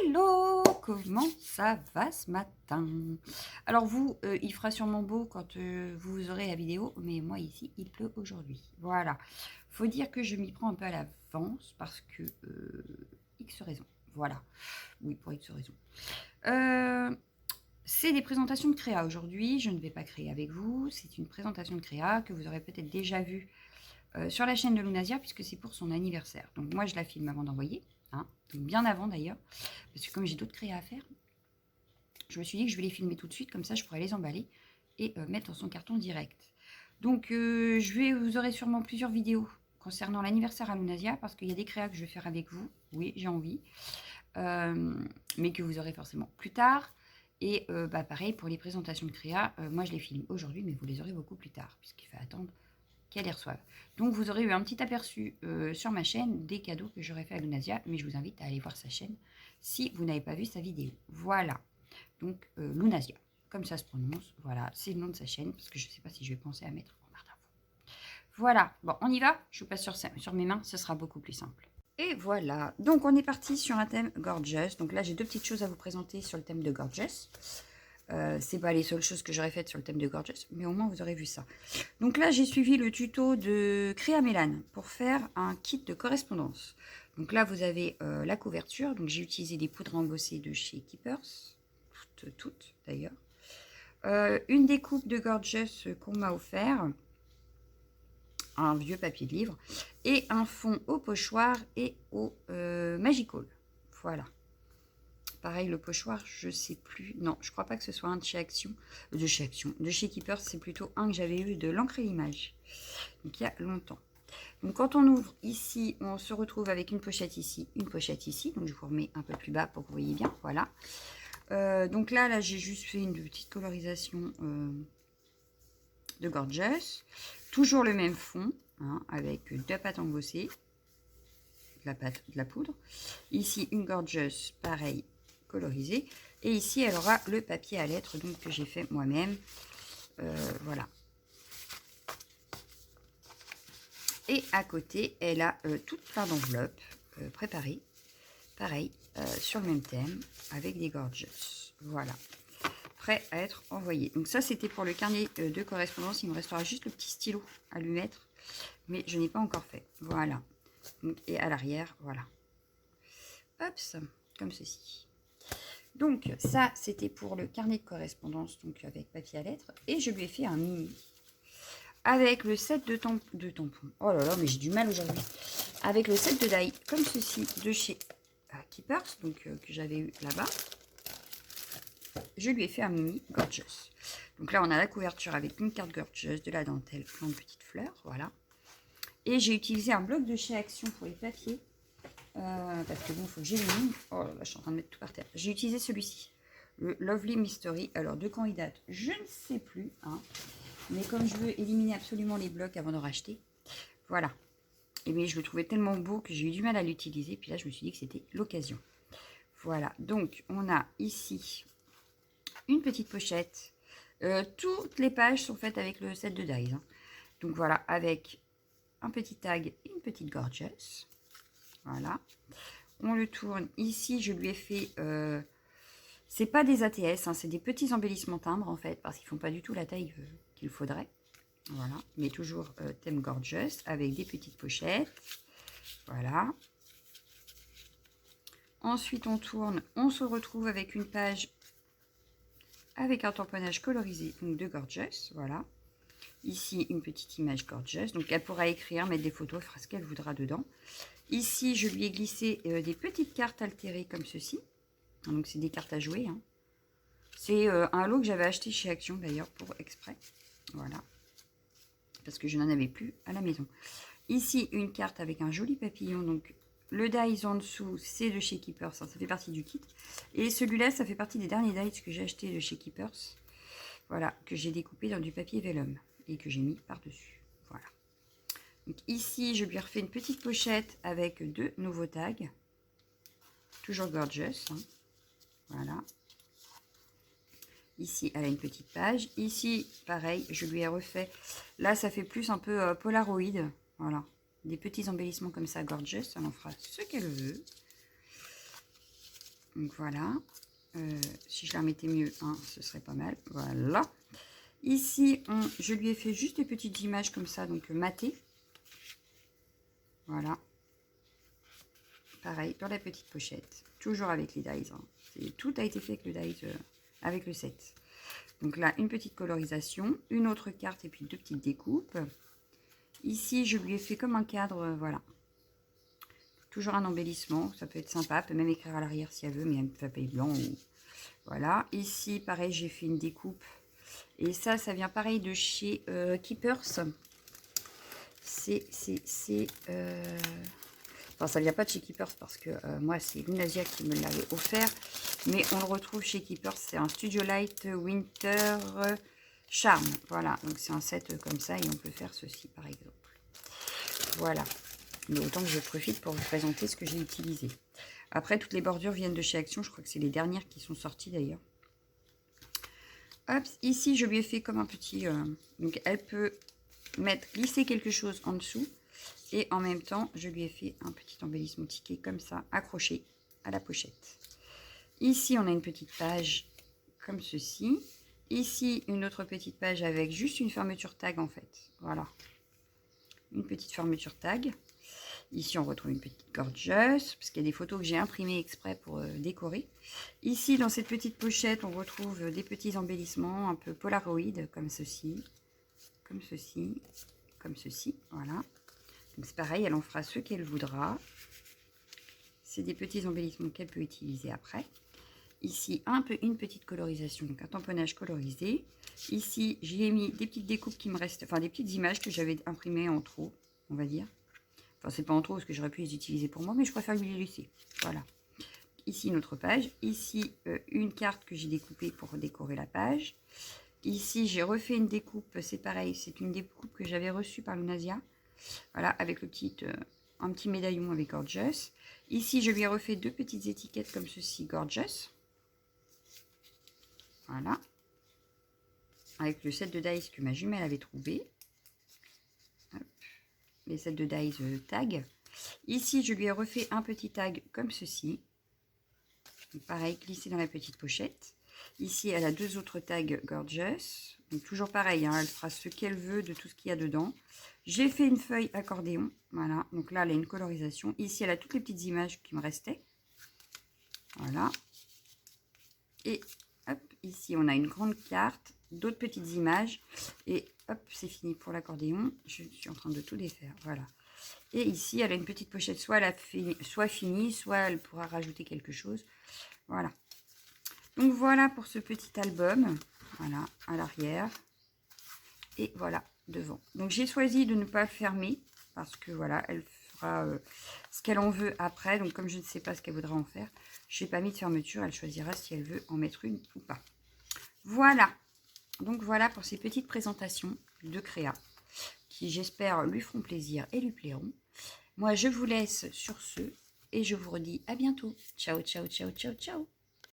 Hello, comment ça va ce matin? Alors vous, il fera sûrement beau quand vous aurez la vidéo, mais moi ici, il pleut aujourd'hui. Voilà. Faut dire que je m'y prends un peu à l'avance parce que X raisons. Voilà. Oui, pour X raisons. C'est des présentations de créa aujourd'hui. Je ne vais pas créer avec vous. C'est une présentation de créa que vous aurez peut-être déjà vue sur la chaîne de Lunasia puisque c'est pour son anniversaire. Donc moi, je la filme avant d'envoyer. Hein, donc bien avant d'ailleurs, parce que comme j'ai d'autres créas à faire, je me suis dit que je vais les filmer tout de suite, comme ça je pourrais les emballer et mettre dans son carton direct. Donc vous aurez sûrement plusieurs vidéos concernant l'anniversaire à Lunasia, parce qu'il y a des créas que je vais faire avec vous, oui j'ai envie, mais que vous aurez forcément plus tard. Et pareil pour les présentations de créa, moi je les filme aujourd'hui, mais vous les aurez beaucoup plus tard, puisqu'il faut attendre qu'elle les reçoive. Donc vous aurez eu un petit aperçu sur ma chaîne des cadeaux que j'aurais fait à Lunasia, mais je vous invite à aller voir sa chaîne si vous n'avez pas vu sa vidéo. Voilà, donc Lunasia, comme ça se prononce, voilà, c'est le nom de sa chaîne, parce que je ne sais pas si je vais penser à mettre en barre d'infos. Voilà, bon, on y va, je vous passe sur mes mains, ce sera beaucoup plus simple. Et voilà, donc on est parti sur un thème Gorgeous. Donc là, j'ai deux petites choses à vous présenter sur le thème de Gorgeous. C'est pas les seules choses que j'aurais faites sur le thème de Gorgeous, mais au moins vous aurez vu ça. Donc là, j'ai suivi le tuto de Créa Mélane pour faire un kit de correspondance. Donc là, vous avez la couverture. Donc j'ai utilisé des poudres embossées de chez Keepers, toutes d'ailleurs. Une découpe de Gorgeous qu'on m'a offert, un vieux papier de livre, et un fond au pochoir et au Magical. Voilà. Pareil, le pochoir, je sais plus. Non, je crois pas que ce soit un de chez Action. De chez Keepers, c'est plutôt un que j'avais eu de l'encre et l'image. Donc il y a longtemps. Donc quand on ouvre ici, on se retrouve avec une pochette ici, une pochette ici. Donc je vous remets un peu plus bas pour que vous voyez bien. Voilà. Donc là j'ai juste fait une petite colorisation de Gorgeous. Toujours le même fond, hein, avec de la pâte embossée, de la poudre. Ici une Gorgeous, pareil, colorisée. Et ici elle aura le papier à lettres donc, que j'ai fait moi-même. Voilà. Et à côté, elle a tout plein d'enveloppes préparées. Pareil, sur le même thème, avec des Gorgeous. Voilà. Prêt à être envoyé. Donc ça, c'était pour le carnet de correspondance. Il me restera juste le petit stylo à lui mettre. Mais je n'ai pas encore fait. Voilà. Donc, et à l'arrière, voilà. Hop, comme ceci. Donc ça, c'était pour le carnet de correspondance, donc avec papier à lettres. Et je lui ai fait un mini. Avec le set de tampons. Oh là là, mais j'ai du mal aujourd'hui. Avec le set de die, comme ceci, de chez Keepers, donc que j'avais eu là-bas. Je lui ai fait un mini Gorgeous. Donc là, on a la couverture avec une carte Gorgeous, de la dentelle, plein de petites fleurs, voilà. Et j'ai utilisé un bloc de chez Action pour les papiers. Parce que bon, il faut que j'élimine. Oh là là, je suis en train de mettre tout par terre. J'ai utilisé celui-ci, le Lovely Mystery. Alors, de quand il date, je ne sais plus, hein. Mais comme je veux éliminer absolument les blocs avant de racheter, voilà. Et bien, je le trouvais tellement beau que j'ai eu du mal à l'utiliser. Puis là, je me suis dit que c'était l'occasion. Voilà. Donc, on a ici une petite pochette. Toutes les pages sont faites avec le set de dies. Hein. Donc, voilà. Avec un petit tag et une petite Gorgeous. Voilà. On le tourne. Ici, je lui ai fait... c'est pas des ATS, hein, c'est des petits embellissements timbres, en fait, parce qu'ils font pas du tout la taille qu'il faudrait. Voilà, mais toujours thème Gorgeous avec des petites pochettes. Voilà. Ensuite, on tourne, on se retrouve avec une page avec un tamponnage colorisé, donc de Gorgeous. Voilà. Ici, une petite image Gorgeous. Donc, elle pourra écrire, mettre des photos, elle fera ce qu'elle voudra dedans. Ici, je lui ai glissé des petites cartes altérées comme ceci. Donc, c'est des cartes à jouer. Hein. C'est un lot que j'avais acheté chez Action, d'ailleurs, pour exprès. Voilà. Parce que je n'en avais plus à la maison. Ici, une carte avec un joli papillon. Donc, le dies en dessous, c'est de chez Keepers. Ça fait partie du kit. Et celui-là, ça fait partie des derniers dies que j'ai acheté de chez Keepers. Voilà, que j'ai découpé dans du papier vellum. Et que j'ai mis par-dessus. Voilà. Donc, ici, je lui ai refait une petite pochette avec deux nouveaux tags. Toujours Gorgeous. Hein. Voilà. Ici, elle a une petite page. Ici, pareil, je lui ai refait. Là, ça fait plus un peu Polaroid. Voilà. Des petits embellissements comme ça, Gorgeous. Elle en fera ce qu'elle veut. Donc voilà. Si je la remettais mieux, hein, ce serait pas mal. Voilà. Ici, je lui ai fait juste des petites images comme ça, donc matées. Voilà. Pareil, dans la petite pochette. Toujours avec les dies. Hein. Tout a été fait avec le dies, avec le set. Donc là, une petite colorisation, une autre carte et puis 2 petites découpes. Ici, je lui ai fait comme un cadre, voilà. Toujours un embellissement, ça peut être sympa. Elle peut même écrire à l'arrière si elle veut, mais un papier blanc. Ou... Voilà. Ici, pareil, j'ai fait une découpe. Et ça vient pareil de chez Keepers. Enfin, ça vient pas de chez Keepers parce que moi, c'est Lunasia qui me l'avait offert. Mais on le retrouve chez Keepers. C'est un Studio Light Winter Charm. Voilà, donc c'est un set comme ça et on peut faire ceci par exemple. Voilà. Mais autant que je profite pour vous présenter ce que j'ai utilisé. Après, toutes les bordures viennent de chez Action. Je crois que c'est les dernières qui sont sorties d'ailleurs. Hop, ici, je lui ai fait comme un petit... donc, elle peut glisser quelque chose en dessous. Et en même temps, je lui ai fait un petit embellissement ticket comme ça, accroché à la pochette. Ici, on a une petite page comme ceci. Ici, une autre petite page avec juste une fermeture tag en fait. Voilà. Une petite fermeture tag. Ici, on retrouve une petite gorgeous, parce qu'il y a des photos que j'ai imprimées exprès pour décorer. Ici, dans cette petite pochette, on retrouve des petits embellissements un peu polaroid, comme ceci, comme ceci, comme ceci. Voilà. Donc, c'est pareil, elle en fera ce qu'elle voudra. C'est des petits embellissements qu'elle peut utiliser après. Ici, une petite colorisation, donc un tamponnage colorisé. Ici, j'y ai mis des petites découpes qui me restent, enfin des petites images que j'avais imprimées en trop, on va dire. Enfin, c'est pas en trop parce que j'aurais pu les utiliser pour moi, mais je préfère lui les laisser. Voilà. Ici, une autre page. Ici, une carte que j'ai découpée pour décorer la page. Ici, j'ai refait une découpe. C'est pareil, c'est une découpe que j'avais reçue par Lunasia. Voilà, avec le un petit médaillon avec Gorgeous. Ici, je lui ai refait 2 petites étiquettes comme ceci, Gorgeous. Voilà. Avec le set de dice que ma jumelle avait trouvé. Hop. Les sets de dice tag. Ici, je lui ai refait un petit tag comme ceci. Donc, pareil, glissé dans la petite pochette. Ici, elle a 2 autres tags Gorgeous. Donc, toujours pareil, hein, elle fera ce qu'elle veut de tout ce qu'il y a dedans. J'ai fait une feuille accordéon. Voilà, donc là, elle a une colorisation. Ici, elle a toutes les petites images qui me restaient. Voilà. Et hop, ici, on a une grande carte, d'autres petites images. Et hop, c'est fini pour l'accordéon. Je suis en train de tout défaire. Voilà. Et ici, elle a une petite pochette. Soit elle a soit finie, soit elle pourra rajouter quelque chose. Voilà. Donc, voilà pour ce petit album. Voilà, à l'arrière. Et voilà, devant. Donc, j'ai choisi de ne pas le fermer. Parce que, voilà, elle fera ce qu'elle en veut après. Donc, comme je ne sais pas ce qu'elle voudra en faire, je n'ai pas mis de fermeture. Elle choisira si elle veut en mettre une ou pas. Voilà. Donc, voilà pour ces petites présentations de créa qui, j'espère, lui feront plaisir et lui plairont. Moi, je vous laisse sur ce et je vous redis à bientôt. Ciao, ciao, ciao, ciao, ciao.